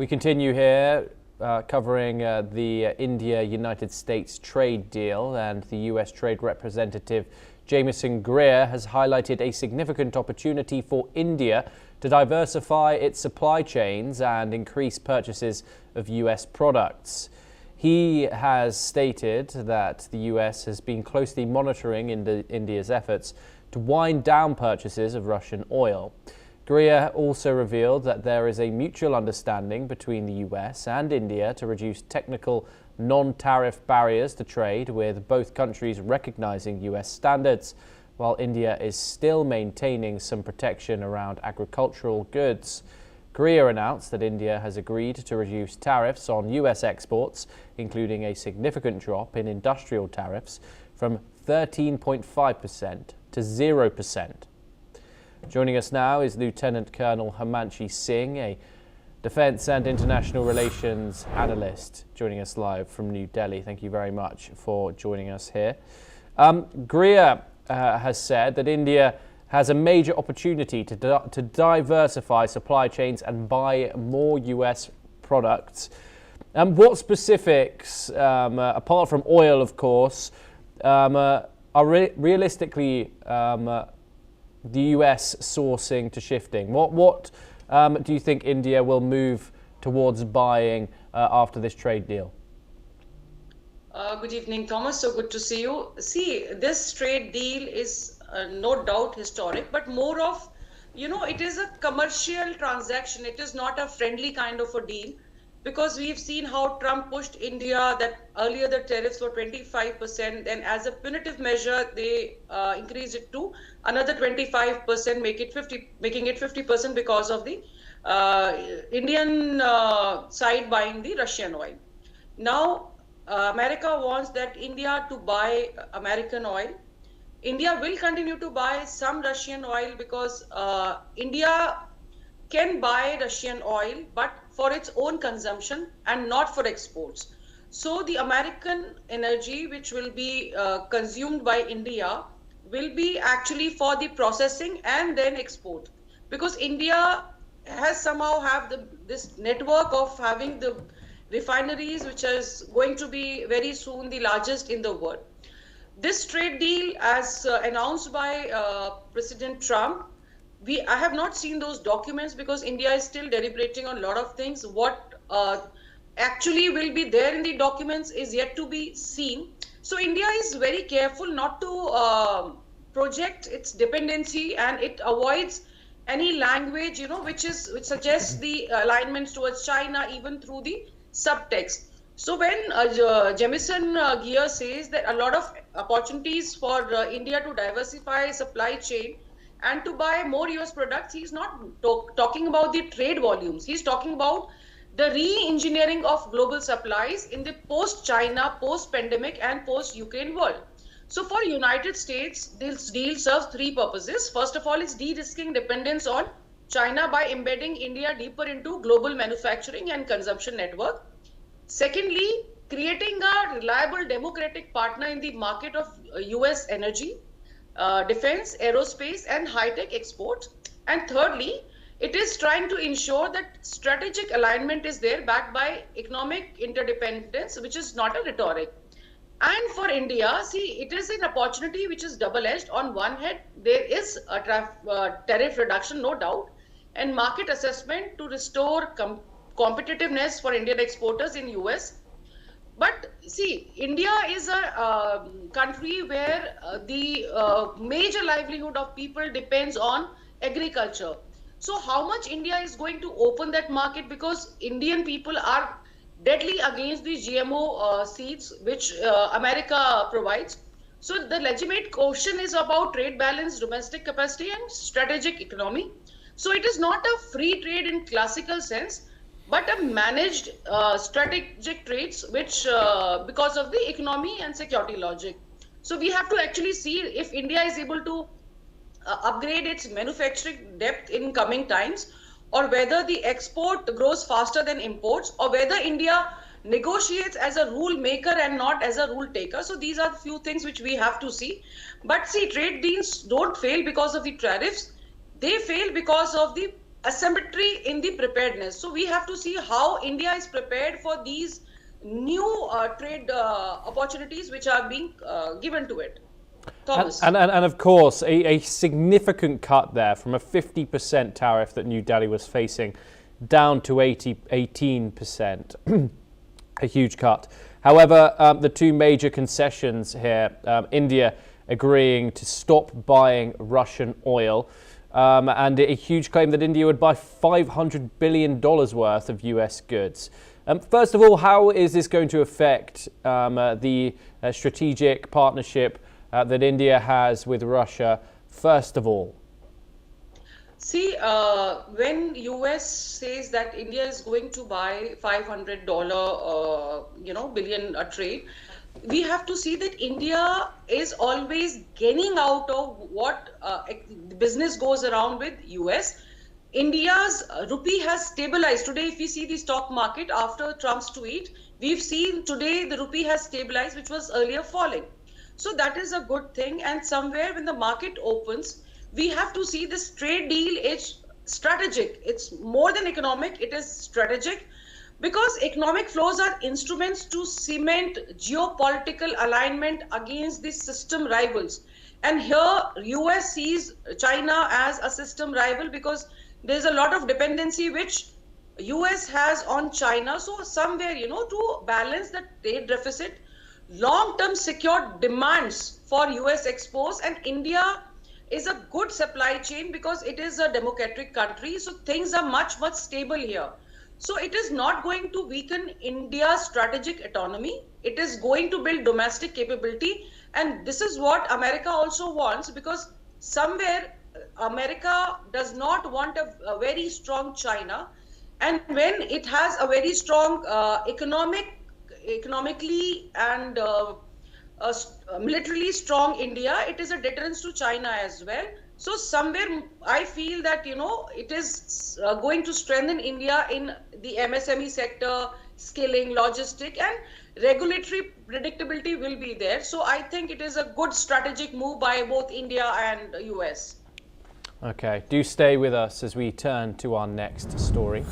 We continue here covering the India-United States trade deal, and the US Trade Representative Jamieson Greer has highlighted a significant opportunity for India to diversify its supply chains and increase purchases of US products. He has stated that the US has been closely monitoring India's efforts to wind down purchases of Russian oil. Greer also revealed that there is a mutual understanding between the US and India to reduce technical non-tariff barriers to trade, with both countries recognizing US standards, while India is still maintaining some protection around agricultural goods. Greer announced that India has agreed to reduce tariffs on US exports, including a significant drop in industrial tariffs from 13.5% to 0%. Joining us now is Lieutenant Colonel Himanshi Singh, a Defence and International Relations Analyst, joining us live from New Delhi. Thank you very much for joining us here. Greer has said that India has a major opportunity to diversify supply chains and buy more US products. What specifics, apart from oil, of course, are realistically the US sourcing to shifting? What do you think India will move towards buying after this trade deal? Good evening, Thomas. So good to see you. See, this trade deal is no doubt historic, but more of, it is a commercial transaction. It is not a friendly kind of a deal, because we've seen how Trump pushed India, that earlier the tariffs were 25%, then as a punitive measure, they increased it to another 25%, making it 50% because of the Indian side buying the Russian oil. Now, America wants that India to buy American oil. India will continue to buy some Russian oil because India can buy Russian oil, but for its own consumption and not for exports. So the American energy which will be consumed by India will be actually for the processing and then export, because India has somehow have this network of having the refineries, which is going to be very soon the largest in the world. This trade deal, as announced by President Trump, I have not seen those documents because India is still deliberating on a lot of things. What actually will be there in the documents is yet to be seen. So India is very careful not to project its dependency, and it avoids any language, which suggests the alignments towards China, even through the subtext. So when Jamieson Greer says that a lot of opportunities for India to diversify supply chain and to buy more US products, he's not talking about the trade volumes. He's talking about the re-engineering of global supplies in the post-China, post-pandemic and post-Ukraine world. So for United States, this deal serves three purposes. First of all, it's de-risking dependence on China by embedding India deeper into global manufacturing and consumption network. Secondly, creating a reliable democratic partner in the market of US energy, defense, aerospace and high-tech exports. And thirdly, it is trying to ensure that strategic alignment is there, backed by economic interdependence, which is not a rhetoric. And for India, see, it is an opportunity which is double-edged. On one hand, there is a tariff reduction, no doubt, and market assessment to restore competitiveness for Indian exporters in US. But see, India is a country where the major livelihood of people depends on agriculture. So how much India is going to open that market, because Indian people are deadly against the GMO seeds which America provides. So the legitimate question is about trade balance, domestic capacity and strategic economy. So it is not a free trade in classical sense, but a managed strategic trades, which because of the economy and security logic. So we have to actually see if India is able to upgrade its manufacturing depth in coming times, or whether the export grows faster than imports, or whether India negotiates as a rule maker and not as a rule taker. So these are the few things which we have to see. But see, trade deals don't fail because of the tariffs. They fail because of the asymmetry in the preparedness. So we have to see how India is prepared for these new trade opportunities which are being given to it. Thomas. And of course, a significant cut there from a 50% tariff that New Delhi was facing down to 18%. A huge cut. However, the two major concessions here, India agreeing to stop buying Russian oil, and a huge claim that India would buy $500 billion worth of US goods. First of all, how is this going to affect the strategic partnership that India has with Russia, first of all? See, when US says that India is going to buy $500, billion a trade, we have to see that India is always gaining out of what business goes around with US. India's rupee has stabilized. Today, if we see the stock market after Trump's tweet, we've seen today the rupee has stabilized, which was earlier falling. So that is a good thing. And somewhere when the market opens, we have to see this trade deal is strategic. It's more than economic, it is strategic, because economic flows are instruments to cement geopolitical alignment against the system rivals. And here US sees China as a system rival because there's a lot of dependency which US has on China. So somewhere, to balance the trade deficit, long-term secure demands for US exports, and India is a good supply chain because it is a democratic country. So things are much, much stable here. So it is not going to weaken India's strategic autonomy. It is going to build domestic capability. And this is what America also wants, because somewhere America does not want a very strong China. And when it has a very strong economically and militarily strong India, it is a deterrence to China as well. So somewhere I feel that, it is going to strengthen India in the MSME sector, skilling, logistic, and regulatory predictability will be there. So I think it is a good strategic move by both India and US. Okay, do stay with us as we turn to our next story.